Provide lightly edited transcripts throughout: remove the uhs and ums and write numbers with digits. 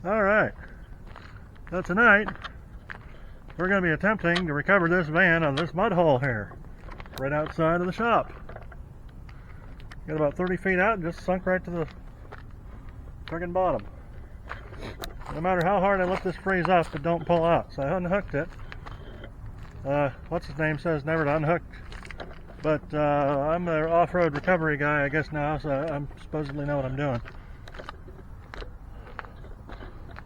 Alright, so tonight we're going to be attempting to recover this van on this mud hole here, right outside of the shop. Got about 30 feet out and just sunk right to the friggin' bottom. No matter how hard I let this freeze up, it don't pull out. So I unhooked it. What's his name says never to unhook, but I'm an off-road recovery guy, I guess now, so I supposedly know what I'm doing.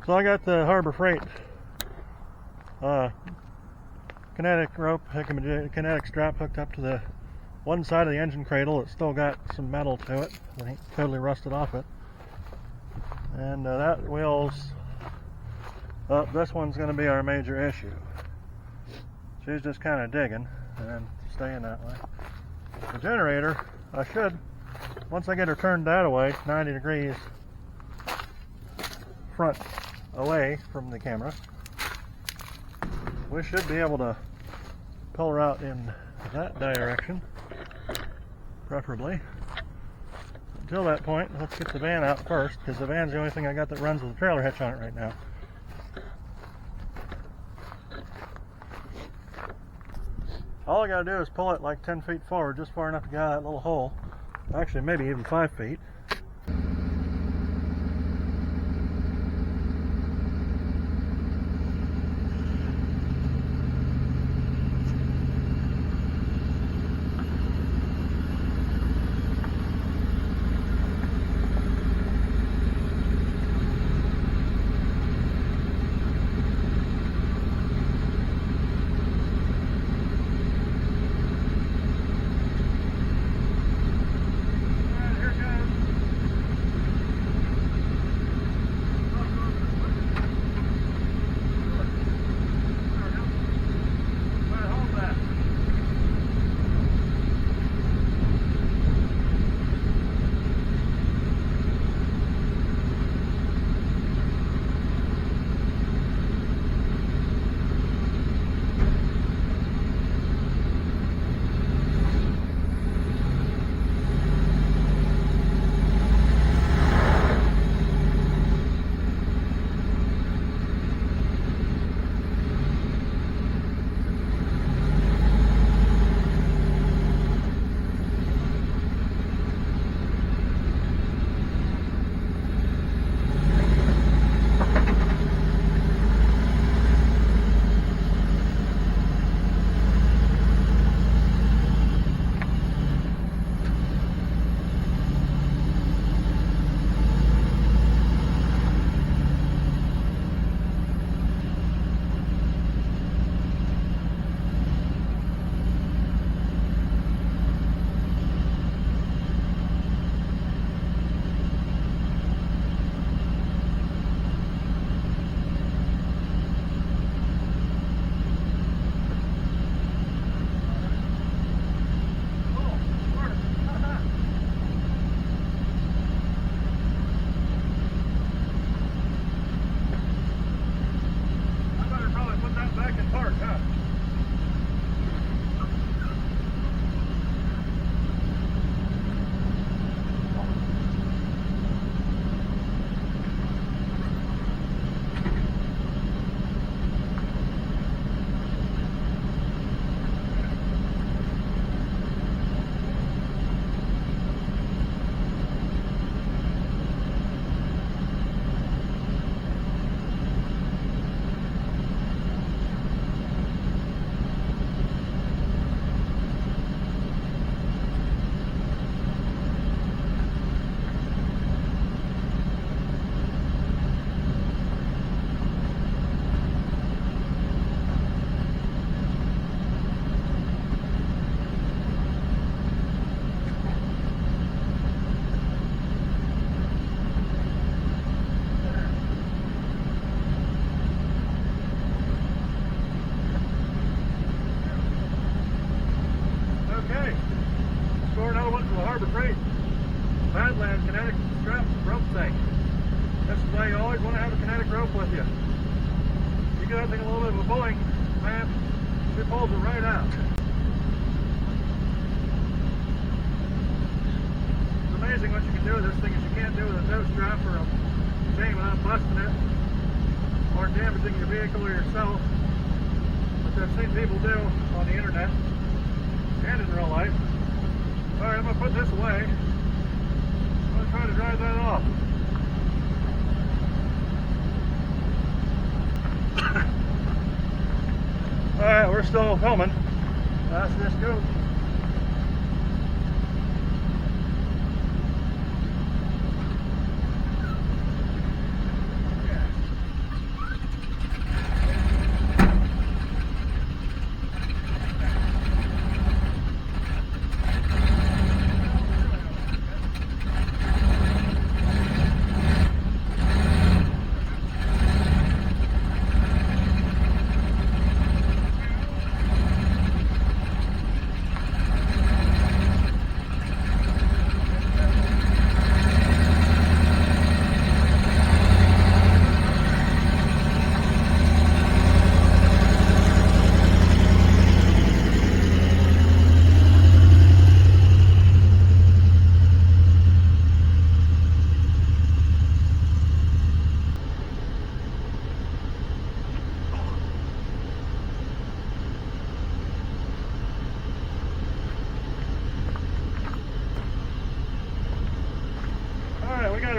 So I got the Harbor Freight kinetic rope, kinetic strap hooked up to the one side of the engine cradle. It's still got some metal to it. It ain't totally rusted off it. And that wheel's up. This one's going to be our major issue. She's just kind of digging and staying that way. The generator, I should, once I get her turned that way, 90 degrees front away from the camera, we should be able to pull her out in that direction, preferably. Until that point, let's get the van out first, because the van's the only thing I got that runs with a trailer hitch on it right now. All I gotta do is pull it like 10 feet forward, just far enough to get out of that little hole. Actually, maybe even 5 feet. Harbor Freight Badland kinetic strap rope thing. This is why you always want to have a kinetic rope with you. You get that thing a little bit of a pulling, man, it pulls it right out. It's amazing what you can do with this thing that you can't do with a tow strap or a chain without busting it or damaging your vehicle or yourself, which I've seen people do on the internet and in real life. Alright, I'm going to put this away. I'm going to try to drive that off. Alright, we're still filming. That's this goes.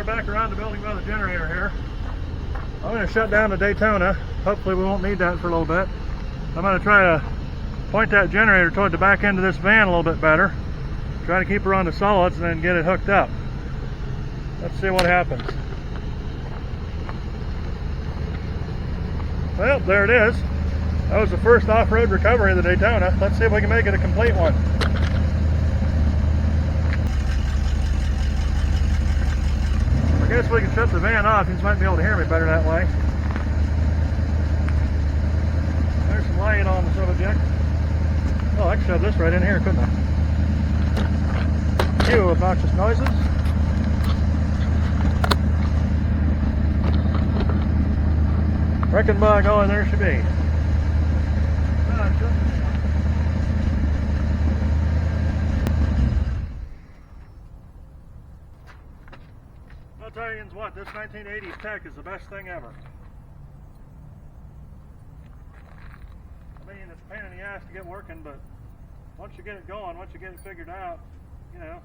Back around the building by the generator here. I'm going to shut down the Daytona. Hopefully we won't need that for a little bit. I'm going to try to point that generator toward the back end of this van a little bit better. Try to keep her on the solids and then get it hooked up. Let's see what happens. Well, there it is. That was the first off-road recovery of the Daytona. Let's see if we can make it a complete one. I guess we can shut the van off. You might be able to hear me better that way. There's some light on the subject. Oh, I could shove this right in here, couldn't I? Few obnoxious noises. Wrecking bug, oh, and there she be. I'll tell you what, this 1980s tech is the best thing ever. I mean, it's a pain in the ass to get working, but once you get it going, once you get it figured out, you know,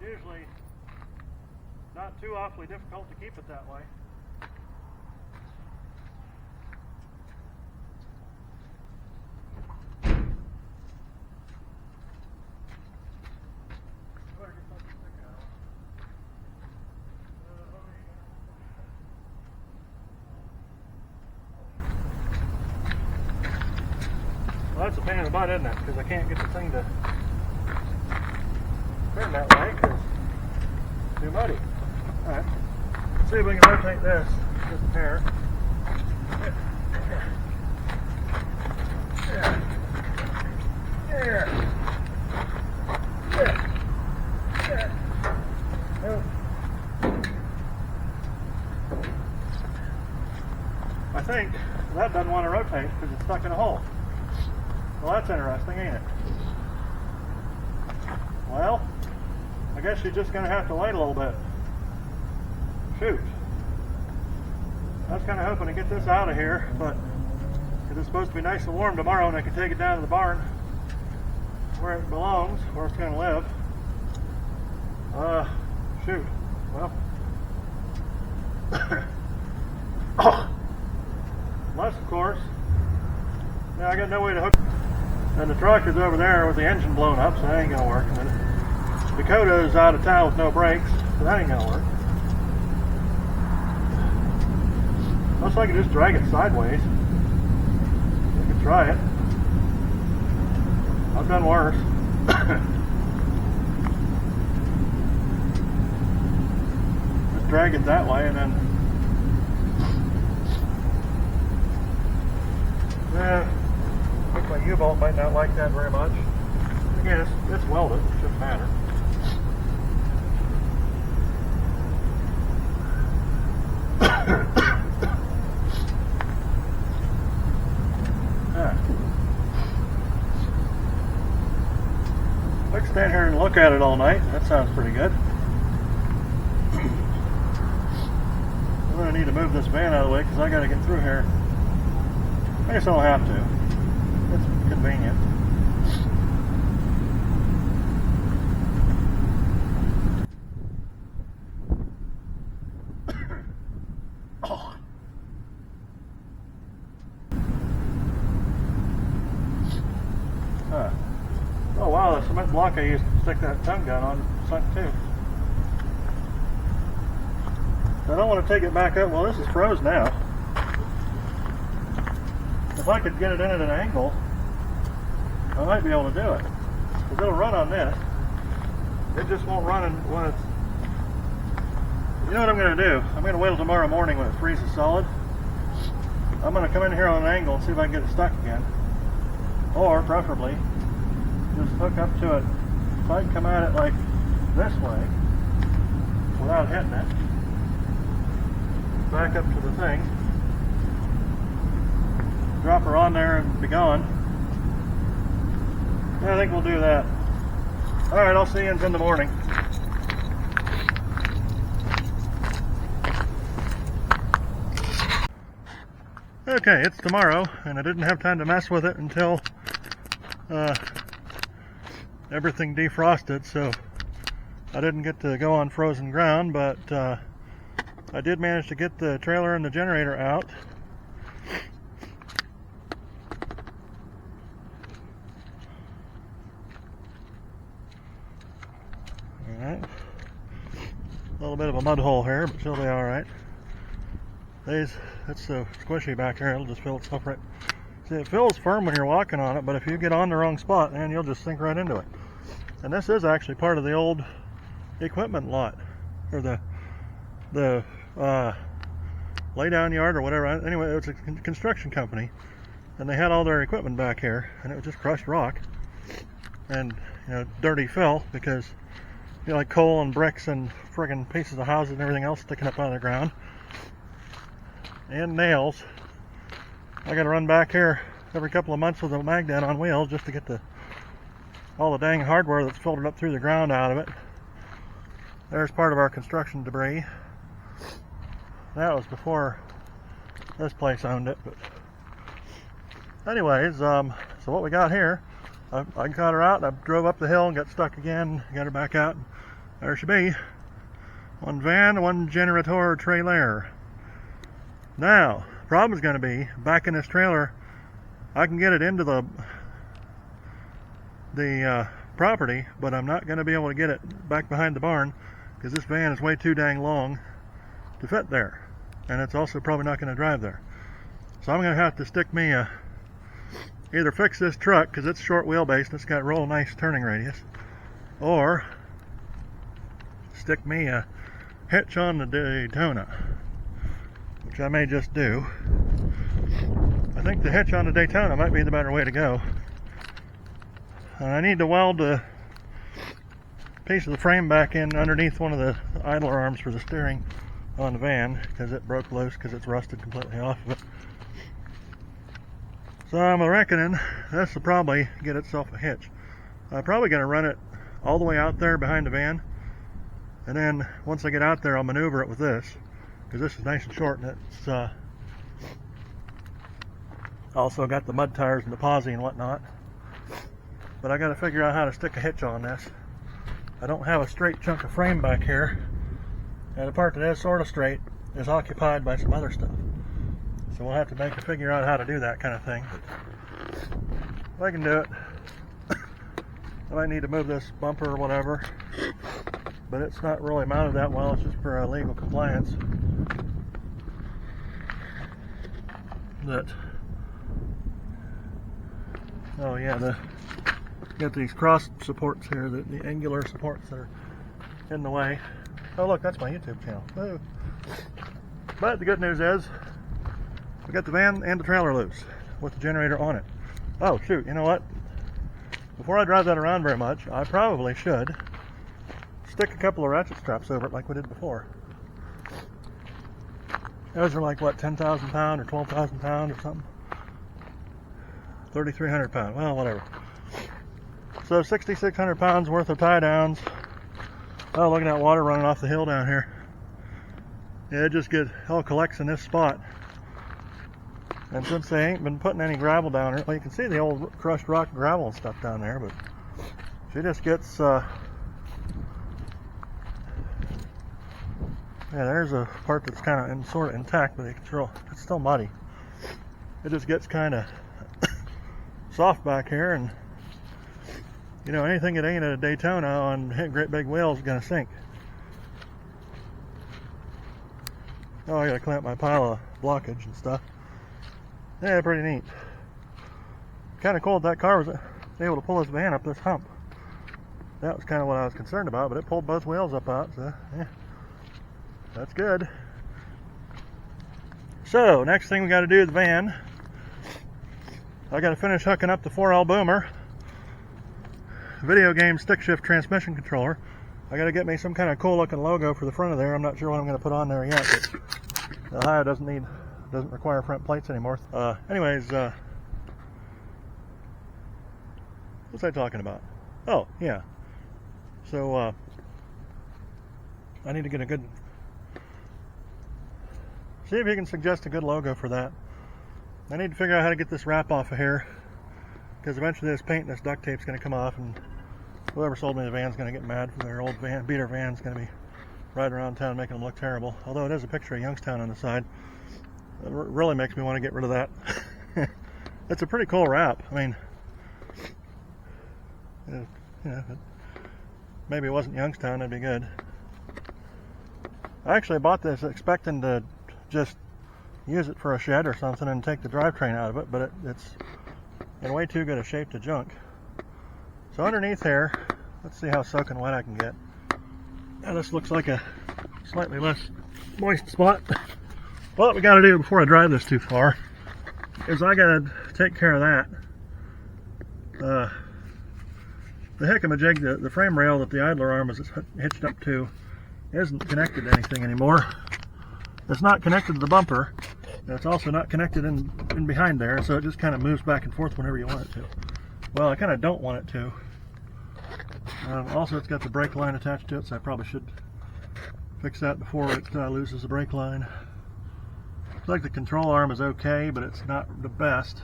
it's usually not too awfully difficult to keep it that way. Well, that's a pain in the butt, isn't it? Because I can't get the thing to turn that way because it's too muddy. Alright, let's see if we can rotate this just a hair. I think that doesn't want to rotate because it's stuck in a hole. Well, that's interesting, ain't it? Well, I guess you're just going to have to wait a little bit. Shoot. I was kind of hoping to get this out of here, but it is supposed to be nice and warm tomorrow and I can take it down to the barn where it belongs, where it's going to live. Shoot. Well. Unless, of course, yeah, I got no way to hook. And the truck is over there with the engine blown up, so that ain't going to work. And Dakota is out of town with no brakes, so that ain't going to work. Unless I can just drag it sideways. I could try it. I've done worse. Just drag it that way and then... Looks like U-bolt might not like that very much. Again, it's welded, it shouldn't matter. I can stand here and look at it all night. That sounds pretty good. I'm going to need to move this van out of the way because I got to get through here. I guess I'll have to. It's convenient. Oh wow, the cement block I used to stick that tongue gun on sunk too. I don't want to take it back up. Well, this is froze now. If I could get it in at an angle, I might be able to do it. Because it'll run on this. It just won't run when it's... You know what I'm going to do? I'm going to wait till tomorrow morning when it freezes solid. I'm going to come in here on an angle and see if I can get it stuck again. Or, preferably, just hook up to it. If I can come at it like this way, without hitting it, back up to the thing, drop her on there and be gone. Yeah, I think we'll do that. Alright, I'll see you in the morning. Okay, it's tomorrow, and I didn't have time to mess with it until everything defrosted, so I didn't get to go on frozen ground, but I did manage to get the trailer and the generator out. Alright. A little bit of a mud hole here, but she'll be alright. It's so squishy back here, it'll just fill itself right. See, it feels firm when you're walking on it, but if you get on the wrong spot, then you'll just sink right into it. And this is actually part of the old equipment lot, or the lay down yard or whatever. Anyway, it was a construction company, and they had all their equipment back here, and it was just crushed rock and, you know, dirty fill, because, you know, like coal and bricks and friggin' pieces of houses and everything else sticking up out of the ground, and nails. I gotta run back here every couple of months with a magnet on wheels just to get all the dang hardware that's filtered up through the ground out of it. There's part of our construction debris. That was before this place owned it. But anyways, so what we got here, I got her out, and I drove up the hill and got stuck again, got her back out. There she be. One van, one generator trailer. Now, problem is going to be, back in this trailer, I can get it into the property, but I'm not going to be able to get it back behind the barn, because this van is way too dang long to fit there, and it's also probably not going to drive there. So I'm going to have to stick me either fix this truck, because it's short wheelbase and it's got real nice turning radius, or stick me a hitch on the Daytona, which I may just do. I think the hitch on the Daytona might be the better way to go. I need to weld a piece of the frame back in underneath one of the idler arms for the steering on the van, because it broke loose because it's rusted completely off of it. So I'm reckoning this will probably get itself a hitch. I'm probably going to run it all the way out there behind the van, and then once I get out there I'll maneuver it with this, because this is nice and short, and it's also got the mud tires and the posi and whatnot. But I got to figure out how to stick a hitch on this. I don't have a straight chunk of frame back here, and the part that is sort of straight is occupied by some other stuff. So we'll have to figure out how to do that kind of thing. If I can do it, I might need to move this bumper or whatever, but it's not really mounted that well. It's just for legal compliance. Oh yeah, got these cross supports here, the angular supports that are in the way. Oh look, that's my YouTube channel. Oh. But the good news is, we got the van and the trailer loose with the generator on it. Oh shoot, you know what? Before I drive that around very much, I probably should stick a couple of ratchet straps over it like we did before. Those are like, what, 10,000 pound or 12,000 pound or something? 3,300 pound, well, whatever. So 6,600 pounds worth of tie downs. Oh, look at that water running off the hill down here. Yeah, it just all collects in this spot. And since they ain't been putting any gravel down here, well, you can see the old crushed rock and gravel and stuff down there, but she just gets, yeah, there's a part that's kind of sort of intact, but it's still muddy. It just gets kind of soft back here, and you know, anything that ain't at a Daytona on great big wheels is gonna sink. Oh, I gotta clamp my pile of blockage and stuff. Yeah, pretty neat. Kind of cool that car was able to pull this van up this hump. That was kind of what I was concerned about, but it pulled both wheels up out, so yeah, that's good. So, next thing we got to do with the van, I got to finish hooking up the 4L boomer, video game stick shift transmission controller. I got to get me some kind of cool looking logo for the front of there. I'm not sure what I'm going to put on there yet, but the Ohio doesn't require front plates anymore. Anyways, what was I talking about? Oh, yeah. So, I need to get see if you can suggest a good logo for that. I need to figure out how to get this wrap off of here, because eventually this paint and this duct tape's going to come off, and whoever sold me the van's going to get mad for their old beater van's going to be riding around town making them look terrible. Although it is a picture of Youngstown on the side. It really makes me want to get rid of that. It's a pretty cool wrap. I mean, you know, maybe it wasn't Youngstown, that'd be good. I actually bought this expecting to just use it for a shed or something and take the drivetrain out of it, but it's in way too good a shape to junk. So underneath here, let's see how soaking wet I can get. Now this looks like a slightly less moist spot. What we got to do before I drive this too far is I got to take care of that. The hickamajig, the frame rail that the idler arm is hitched up to, isn't connected to anything anymore. It's not connected to the bumper. It's also not connected in behind there, so it just kind of moves back and forth whenever you want it to. Well, I kind of don't want it to. Also, it's got the brake line attached to it, so I probably should fix that before it loses the brake line. Looks like the control arm is okay, but it's not the best.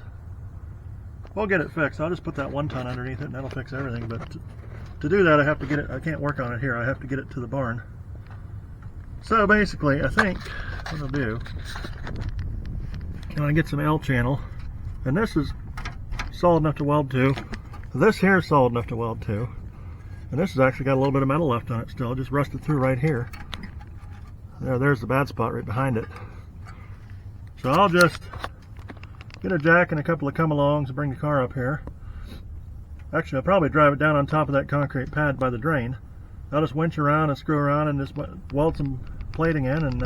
We'll get it fixed. I'll just put that 1 ton underneath it, and that'll fix everything. But to do that, I have to get it. I can't work on it here. I have to get it to the barn. So basically, I think what I'll do, I'm going to get some L channel, and this is solid enough to weld to. This here is solid enough to weld to, and this has actually got a little bit of metal left on it still, just rusted through right here. There's the bad spot right behind it. So I'll just get a jack and a couple of come-alongs and bring the car up here. Actually, I'll probably drive it down on top of that concrete pad by the drain. I'll just winch around and screw around and just weld some plating in, and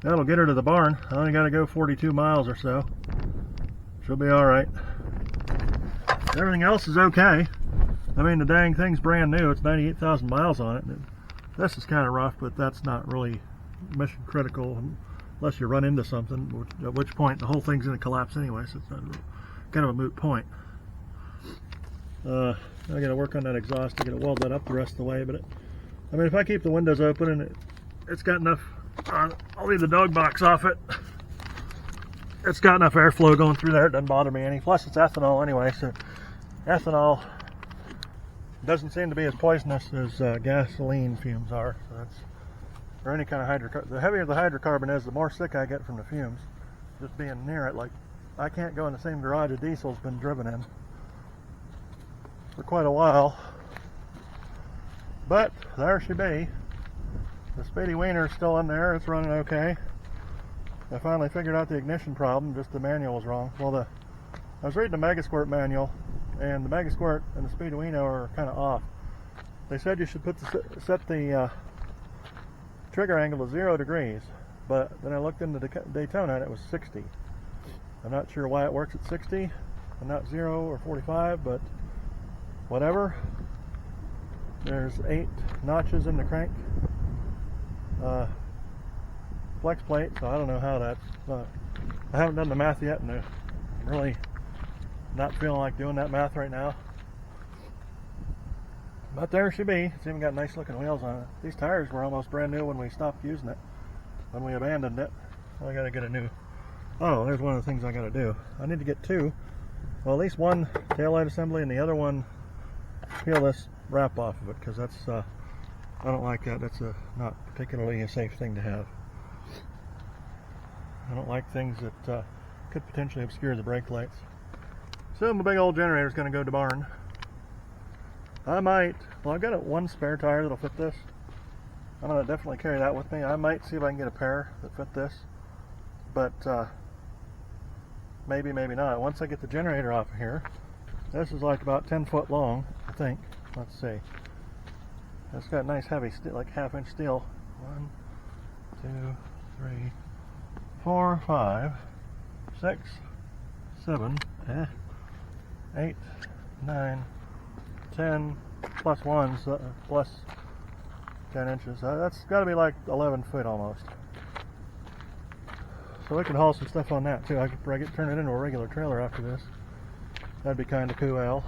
that'll get her to the barn. I only got to go 42 miles or so. She'll be alright. Everything else is okay. I mean, the dang thing's brand new. It's 98,000 miles on it. This is kind of rough, but that's not really mission critical unless you run into something, at which point the whole thing's going to collapse anyway, so it's not kind of a moot point. I got to work on that exhaust. I got to weld that up the rest of the way, but I mean, if I keep the windows open and it's got enough, I'll leave the dog box off it. It's got enough airflow going through there, it doesn't bother me any. Plus it's ethanol anyway, so ethanol doesn't seem to be as poisonous as gasoline fumes are. So that's, or any kind of hydrocarbon. The heavier the hydrocarbon is, the more sick I get from the fumes. Just being near it, like I can't go in the same garage a diesel's been driven in for quite a while. But there she be. The Speedy Wiener's still in there. It's running okay. I finally figured out the ignition problem. Just the manual was wrong. Well, I was reading the Megasquirt manual, and the Megasquirt and the Speedy Wiener are kind of off. They said you should set the trigger angle to 0 degrees, but then I looked into the Daytona and it was 60. I'm not sure why it works at 60 and not 0 or 45, but whatever. There's 8 notches in the crank flex plate, so I don't know how that's I haven't done the math yet, and I'm really not feeling like doing that math right now. But there she be. It's even got nice looking wheels on it. These tires were almost brand new when we stopped using it. when we abandoned it. I gotta get a new, oh, there's one of the things I gotta do. I need to get two, well, at least one taillight assembly and the other one peel this wrap off of it, because that's, I don't like that. That's not particularly a safe thing to have. I don't like things that could potentially obscure the brake lights. So my big old generator's gonna go to barn. I might, well, I've got one spare tire that'll fit this. I'm gonna definitely carry that with me. I might see if I can get a pair that fit this, but maybe not. Once I get the generator off of here, this is like about 10 foot long, I think. Let's see. It's got nice heavy steel, like 1/2 inch steel. 1, 2, 3, 4, 5, 6, 7, 8, 9, 10 plus 1, so plus 10 inches. That's got to be like 11 foot almost. So we can haul some stuff on that too. I could turn it into a regular trailer after this. That'd be kind of cool.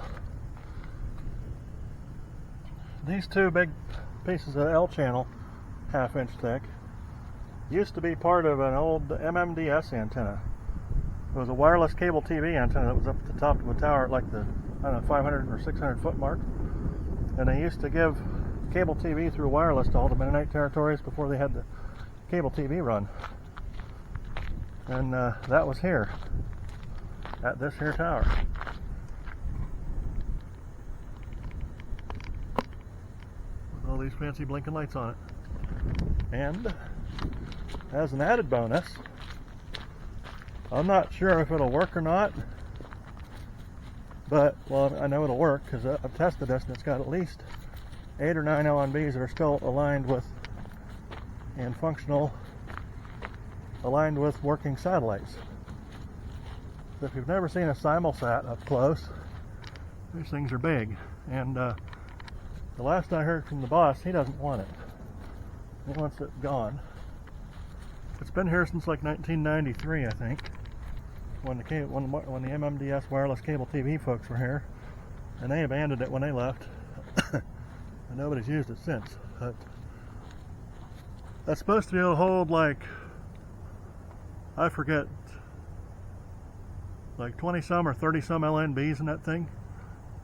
These two big pieces of L channel, 1/2 inch thick, used to be part of an old MMDS antenna. It was a wireless cable TV antenna that was up at the top of a tower at like the, I don't know, 500 or 600 foot mark. And they used to give cable TV through wireless to all the Mennonite territories before they had the cable TV run. And that was here, at this here tower. With all these fancy blinking lights on it. And as an added bonus, I'm not sure if it'll work or not, but, well, I know it'll work because I've tested this and it's got at least 8 or 9 LNBs that are still aligned with and functional, aligned with working satellites. So if you've never seen a Simulsat up close, these things are big. And the last I heard from the boss, he doesn't want it. He wants it gone. It's been here since like 1993, I think, when the MMDS wireless cable TV folks were here, and they abandoned it when they left, and nobody's used it since. But that's supposed to be able to hold, like, I forget, like 20 some or 30 some LNBs in that thing,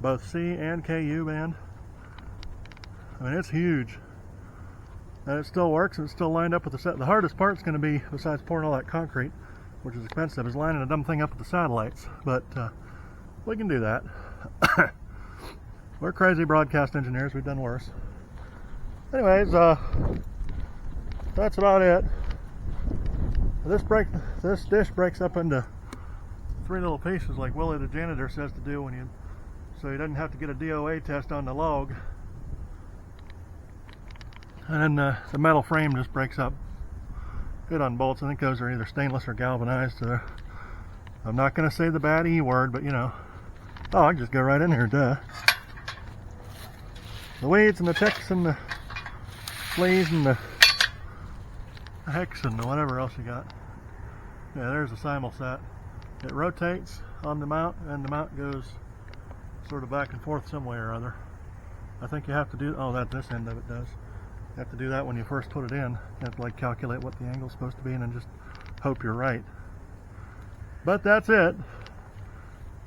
both C and KU band. I mean, it's huge. And it still works, and it's still lined up with the set. The hardest part's going to be, besides pouring all that concrete, which is expensive, is lining the dumb thing up with the satellites. But we can do that. We're crazy broadcast engineers. We've done worse. Anyways, that's about it. This dish breaks up into 3 little pieces, like Willie the janitor says to do, so he doesn't have to get a DOA test on the log. And then the metal frame just breaks up good on bolts. I think those are either stainless or galvanized. I'm not going to say the bad E word, but you know. Oh, I can just go right in here, duh. The weeds and the ticks and the fleas and the hex and the whatever else you got. Yeah, there's a Simulsat. It rotates on the mount, and the mount goes sort of back and forth some way or other. I think you have to do, oh, this end of it does. You have to do that when you first put it in. You have to like calculate what the angle's supposed to be and then just hope you're right. But that's it.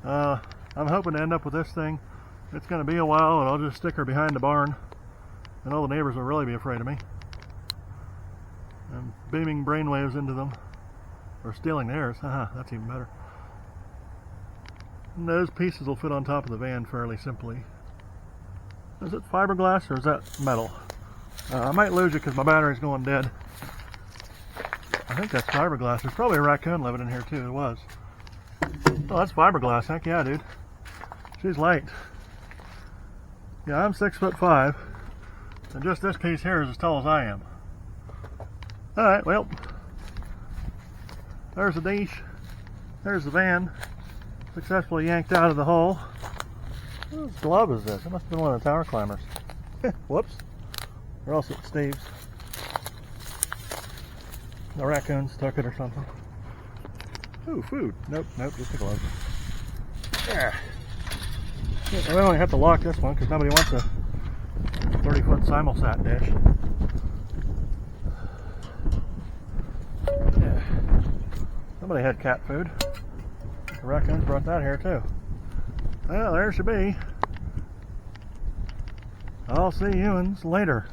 I'm hoping to end up with this thing. It's going to be a while, and I'll just stick her behind the barn, and all the neighbors will really be afraid of me. I'm beaming brainwaves into them, or stealing theirs. Haha, that's even better. And those pieces will fit on top of the van fairly simply. Is it fiberglass or is that metal? I might lose it because my battery's going dead. I think that's fiberglass. There's probably a raccoon living in here too. It was. Oh, that's fiberglass. Heck yeah, dude. She's light. Yeah, I'm 6'5", and just this piece here is as tall as I am. Alright, well, there's the dish. There's the van. Successfully yanked out of the hole. Whose glove is this? It must have been one of the tower climbers. Whoops. Or else it's Steve's. The raccoons took it or something. Ooh, food. Nope, just a glove. Yeah. We only have to lock this one because nobody wants a 30-foot Simulsat dish. Somebody had cat food. The raccoons brought that here too. Well, there she be. I'll see you later.